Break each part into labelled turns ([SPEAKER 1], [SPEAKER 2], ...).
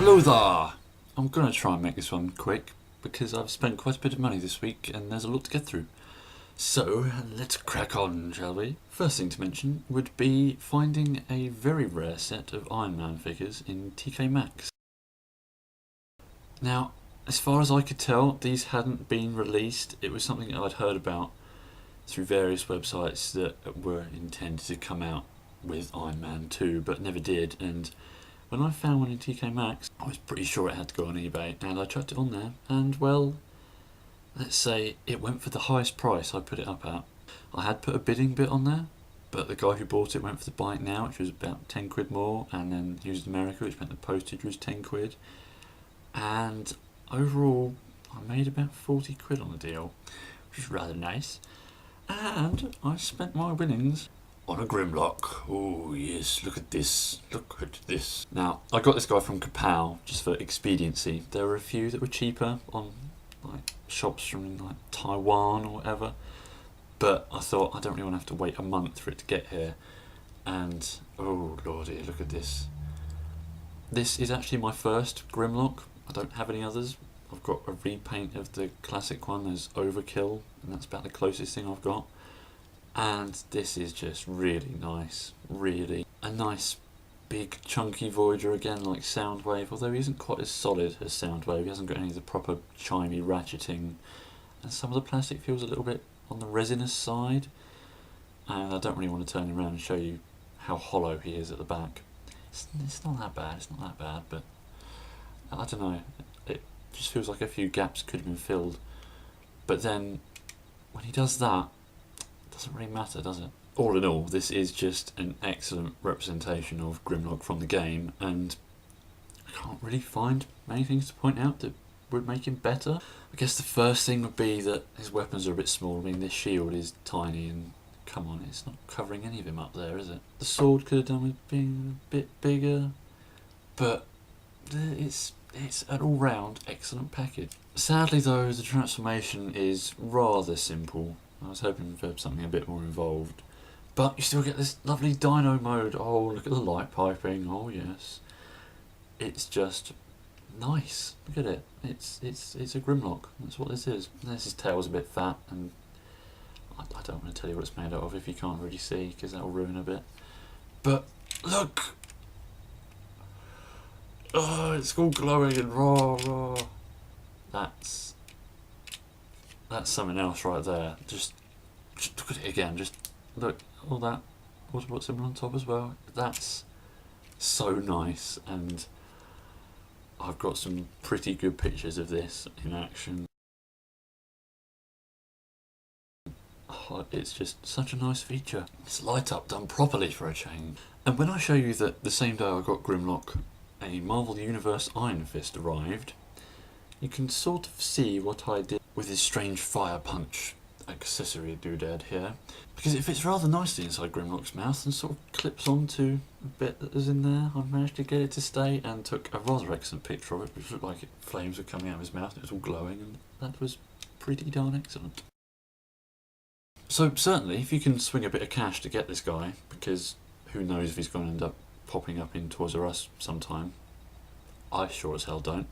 [SPEAKER 1] Hello there! I'm going to try and make this one quick because I've spent quite a bit of money this week and there's a lot to get through. So let's crack on, shall we? First thing to mention would be finding a very rare set of Iron Man figures in TK Maxx. Now, as far as I could tell, these hadn't been released. It was something that I'd heard about through various websites that were intended to come out with Iron Man 2 but never did, and when I found one in TK Maxx, I was pretty sure it had to go on eBay, and I chucked it on there, and well, let's say it went for the highest price I put it up at. I had put a bidding bit on there, but the guy who bought it went for the buy it now, which was about 10 quid more, and then used America, which meant the postage was 10 quid. And overall, I made about 40 quid on the deal, which is rather nice. And I spent my winnings on a Grimlock. Oh yes, look at this, look at this. Now, I got this guy from Kapow just for expediency. There were a few that were cheaper on like shops from like Taiwan or whatever, but I thought I don't really want to have to wait a month for it to get here. And oh lordy, look at this. This is actually my first Grimlock. I don't have any others. I've got a repaint of the classic one as Overkill, and that's about the closest thing I've got. And this is just really nice, really. A nice big chunky Voyager again, like Soundwave, although he isn't quite as solid as Soundwave. He hasn't got any of the proper chimey ratcheting, and some of the plastic feels a little bit on the resinous side. And I don't really want to turn him around and show you how hollow he is at the back. It's not that bad, it's not that bad, but I don't know, it just feels like a few gaps could have been filled. But then, when he does that, doesn't really matter, does it? All in all, this is just an excellent representation of Grimlock from the game, and I can't really find many things to point out that would make him better. I guess the first thing would be that his weapons are a bit small. I mean, this shield is tiny, and come on, it's not covering any of him up there, is it? The sword could have done with being a bit bigger, but it's an all-round excellent package. Sadly though, the transformation is rather simple. I was hoping for something a bit more involved. But you still get this lovely dino mode. Oh, look at the light piping. Oh yes. It's just nice. Look at it. It's a Grimlock. That's what this is. Unless his tail's a bit fat, and I don't want to tell you what it's made out of if you can't really see, because that'll ruin a bit. But look! Oh, it's all glowing and raw. That's something else right there. Just look at it again. Just look, all that what's in on top as well. That's so nice, and I've got some pretty good pictures of this in action. Oh, it's just such a nice feature. It's light up done properly for a change. And when I show you that the same day I got Grimlock, a Marvel Universe Iron Fist arrived, you can sort of see what I did with his strange fire punch accessory doodad here, because it fits rather nicely inside Grimlock's mouth and sort of clips onto a bit that was in there. I managed to get it to stay and took a rather excellent picture of it, which looked like flames were coming out of his mouth and it was all glowing, and that was pretty darn excellent. So certainly if you can swing a bit of cash to get this guy, because who knows if he's going to end up popping up in Toys R Us sometime, I sure as hell don't,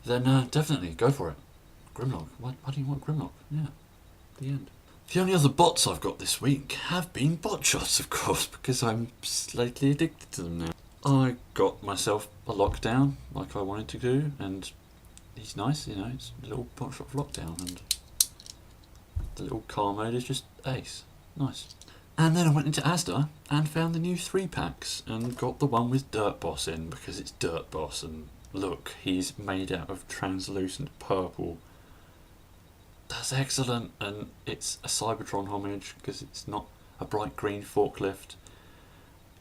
[SPEAKER 1] then definitely go for it. Grimlock. Why do you want Grimlock? Yeah, the end. The only other bots I've got this week have been bot shots, of course, because I'm slightly addicted to them now. I got myself a lockdown like I wanted to do, and he's nice, you know, it's a little bot shot lockdown, and the little car mode is just ace. Nice. And then I went into Asda and found the new 3-packs and got the one with Dirt Boss in, because it's Dirt Boss, and look, he's made out of translucent purple. That's excellent, and it's a Cybertron homage because it's not a bright green forklift.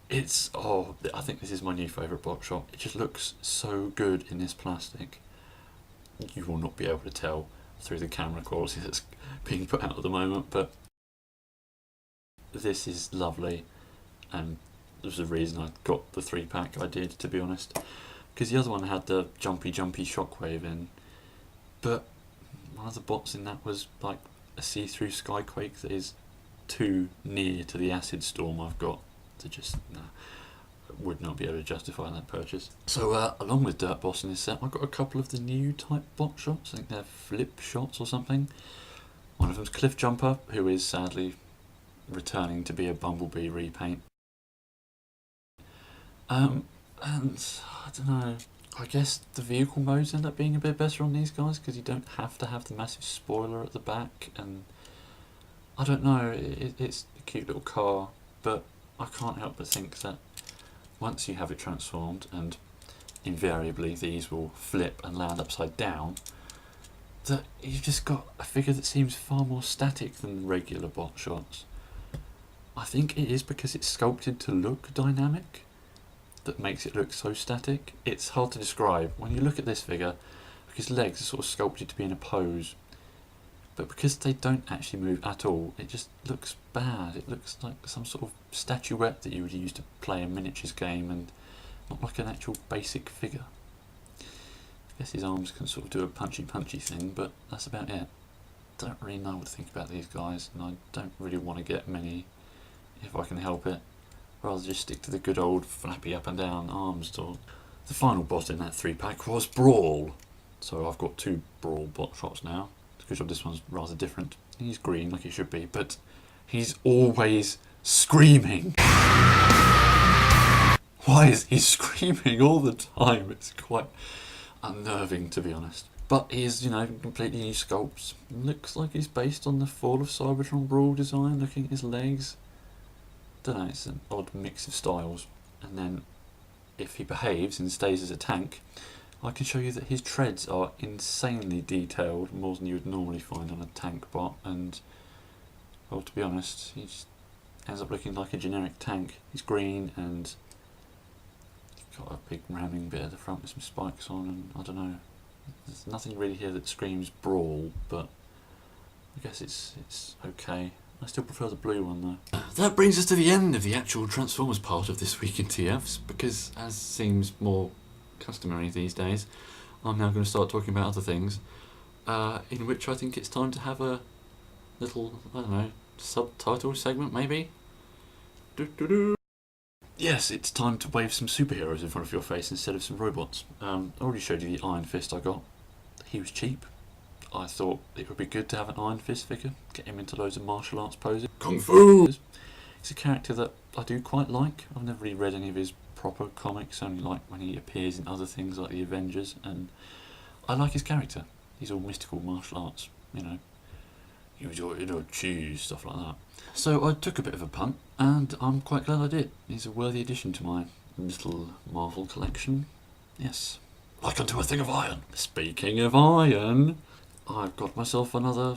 [SPEAKER 1] It's, oh, I think this is my new favourite bot shot. It just looks so good in this plastic. You will not be able to tell through the camera quality that's being put out at the moment, but this is lovely, and there's the reason I got the 3-pack I did, to be honest, because the other one had the jumpy shockwave in, but one of the bots in that was like a see-through Skyquake that is too near to the acid storm I've got to just, nah. would not be able to justify that purchase. So along with Dirt Boss in this set, I got a couple of the new type bot shots. I think they're flip shots or something. One of them's Cliff Jumper, who is sadly returning to be a Bumblebee repaint. And I don't know, I guess the vehicle modes end up being a bit better on these guys because you don't have to have the massive spoiler at the back, and I don't know, it's a cute little car, but I can't help but think that once you have it transformed, and invariably these will flip and land upside down, that you've just got a figure that seems far more static than regular bot shots. I think it is because it's sculpted to look dynamic that makes it look so static. It's hard to describe. When you look at this figure, his legs are sort of sculpted to be in a pose, but because they don't actually move at all, it just looks bad. It looks like some sort of statuette that you would use to play a miniatures game, and not like an actual basic figure. I guess his arms can sort of do a punchy thing, but that's about it. Don't really know what to think about these guys, and I don't really want to get many if I can help it. Rather just stick to the good old flappy up and down arms talk. The final bot in that 3-pack was Brawl. So I've got 2 Brawl bot shots now. Because this one's rather different. He's green like he should be, but he's always screaming. Why is he screaming all the time? It's quite unnerving, to be honest. But he's, you know, completely new sculpts. Looks like he's based on the Fall of Cybertron Brawl design, looking at his legs. Don't know, it's an odd mix of styles. And then if he behaves and stays as a tank, I can show you that his treads are insanely detailed, more than you would normally find on a tank bot, and, well, to be honest, he just ends up looking like a generic tank. He's green, and he's got a big ramming bit at the front with some spikes on, and I don't know, there's nothing really here that screams Brawl, but I guess it's okay. I still prefer the blue one though. That brings us to the end of the actual Transformers part of this week in TFs, because as seems more customary these days, I'm now going to start talking about other things, in which I think it's time to have a little, I don't know, subtitle segment maybe? Yes, it's time to wave some superheroes in front of your face instead of some robots. I already showed you the Iron Fist I got. He was cheap. I thought it would be good to have an Iron Fist figure, get him into loads of martial arts poses. Kung Fu! He's a character that I do quite like. I've never really read any of his proper comics, only like when he appears in other things like the Avengers, and I like his character. He's all mystical martial arts, you know, use your inner cheese, stuff like that. So I took a bit of a punt, and I'm quite glad I did. He's a worthy addition to my little Marvel collection. Yes, like unto a thing of iron. Speaking of iron, I've got myself another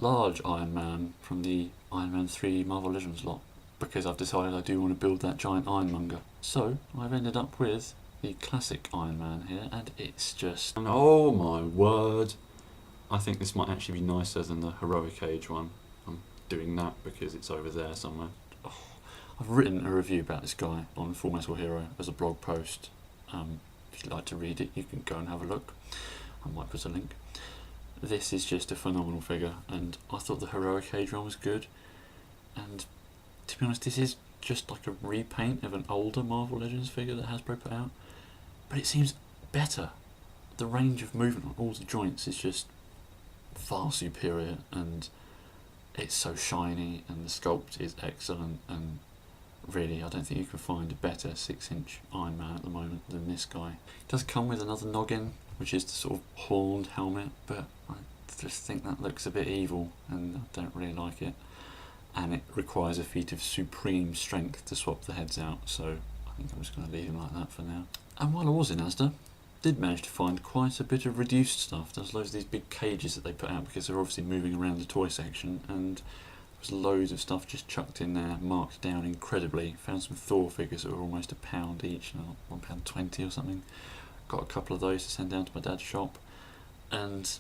[SPEAKER 1] large Iron Man from the Iron Man 3 Marvel Legends lot, because I've decided I do want to build that giant ironmonger. So I've ended up with the classic Iron Man here, and it's just, oh my word. I think this might actually be nicer than the Heroic Age one. I'm doing that because it's over there somewhere. Oh, I've written a review about this guy on Full Metal Hero as a blog post. If you'd like to read it, you can go and have a look. I might put a link. This is just a phenomenal figure, and I thought the Heroic Age one was good. And to be honest, this is just like a repaint of an older Marvel Legends figure that Hasbro put out, but it seems better. The range of movement on all the joints is just far superior, and it's so shiny, and the sculpt is excellent, and really I don't think you can find a better 6-inch Iron Man at the moment than this guy. It does come with another noggin, which is the sort of horned helmet, but I just think that looks a bit evil, and I don't really like it. And it requires a feat of supreme strength to swap the heads out, so I think I'm just going to leave him like that for now. And while I was in Asda, did manage to find quite a bit of reduced stuff. There's loads of these big cages that they put out because they're obviously moving around the toy section, and there's loads of stuff just chucked in there, marked down incredibly. Found some Thor figures that were almost £1 each, £1.20 or something. Got a couple of those to send down to my dad's shop, and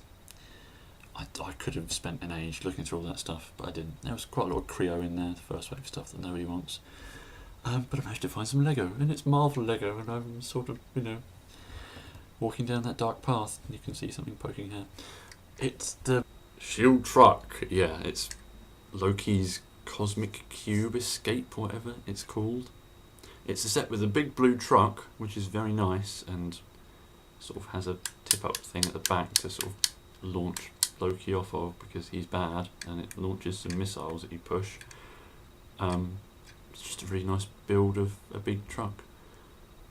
[SPEAKER 1] I could have spent an age looking through all that stuff, but I didn't. There was quite a lot of Creo in there, the first wave of stuff that nobody wants. But I managed to find some Lego, and it's Marvel Lego, and I'm sort of, you know, walking down that dark path, and you can see something poking here. It's the Shield Truck. Yeah, it's Loki's Cosmic Cube Escape, whatever it's called. It's a set with a big blue truck, which is very nice, and sort of has a tip-up thing at the back to sort of launch Loki off of, because he's bad, and it launches some missiles that you push. It's just a really nice build of a big truck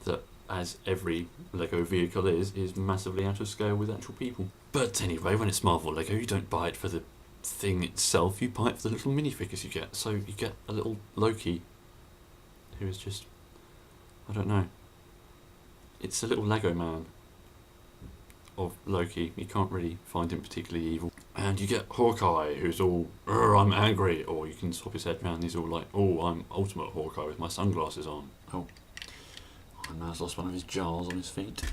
[SPEAKER 1] that, as every Lego vehicle is massively out of scale with actual people. But anyway, when it's Marvel Lego, you don't buy it for the thing itself, you buy it for the little minifigures you get. So you get a little Loki, who is just, I don't know, it's a little Lego man of Loki. You can't really find him particularly evil. And you get Hawkeye, who's all, I'm angry, or you can swap his head around, he's all like, oh, I'm Ultimate Hawkeye with my sunglasses on. Oh, Iron Man's lost one of his jars on his feet.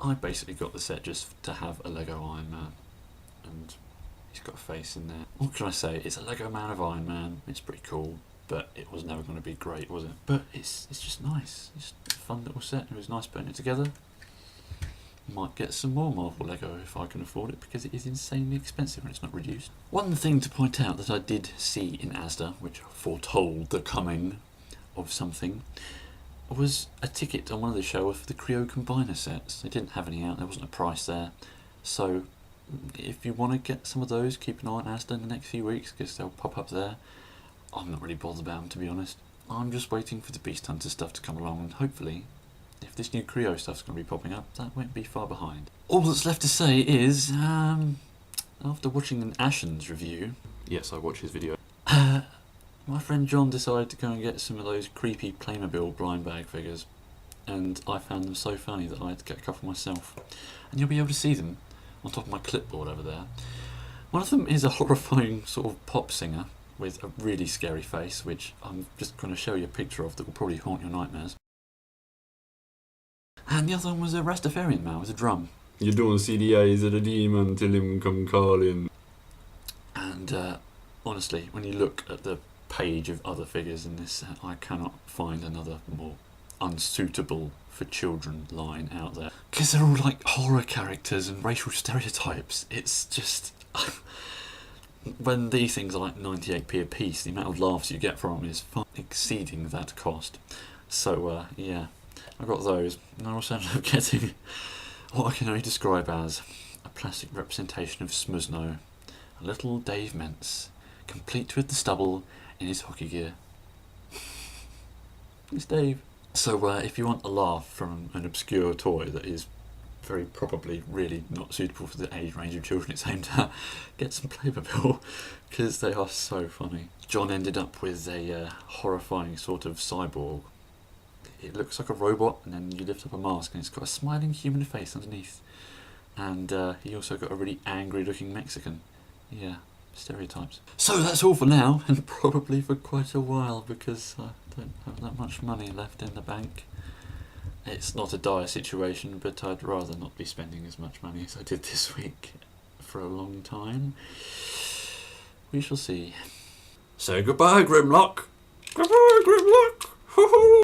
[SPEAKER 1] I basically got the set just to have a Lego Iron Man, and he's got a face in there. What can I say? It's a Lego Man of Iron Man. It's pretty cool, but it was never going to be great, was it? But it's just nice. It's a fun little set. It was nice putting it together. Might get some more Marvel Lego if I can afford it, because it is insanely expensive when it's not reduced. One thing to point out that I did see in Asda, which foretold the coming of something, was a ticket on one of the shelves for the Creo Combiner sets. They didn't have any out, there wasn't a price there. So if you want to get some of those, keep an eye on Asda in the next few weeks, because they'll pop up there. I'm not really bothered about them, to be honest. I'm just waiting for the Beast Hunter stuff to come along, and hopefully, if this new Creo stuff's going to be popping up, that won't be far behind. All that's left to say is, after watching an Ashen's review, yes, I watched his video, my friend John decided to go and get some of those creepy Playmobil blind bag figures, and I found them so funny that I had to get a couple myself. And you'll be able to see them on top of my clipboard over there. One of them is a horrifying sort of pop singer with a really scary face, which I'm just going to show you a picture of that will probably haunt your nightmares. And the other one was a Rastafarian man with a drum. You don't see the eyes of the demon till him come calling. And honestly, when you look at the page of other figures in this set, I cannot find another more unsuitable for children line out there. Because they're all like horror characters and racial stereotypes. It's just... when these things are like 98p a piece, the amount of laughs you get from them is far exceeding that cost. So yeah, I got those, and I also ended up getting what I can only describe as a plastic representation of Smuzno, a little Dave Mentz, complete with the stubble in his hockey gear. It's Dave. So if you want a laugh from an obscure toy that is very probably really not suitable for the age range of children it's aimed at, get some Playmobil, because they are so funny. John ended up with a horrifying sort of cyborg. It looks like a robot, and then you lift up a mask and it's got a smiling human face underneath. And he also got a really angry looking Mexican. Yeah, stereotypes. So that's all for now, and probably for quite a while, because I don't have that much money left in the bank. It's not a dire situation, but I'd rather not be spending as much money as I did this week for a long time. We shall see. So goodbye, Grimlock. Goodbye, Grimlock.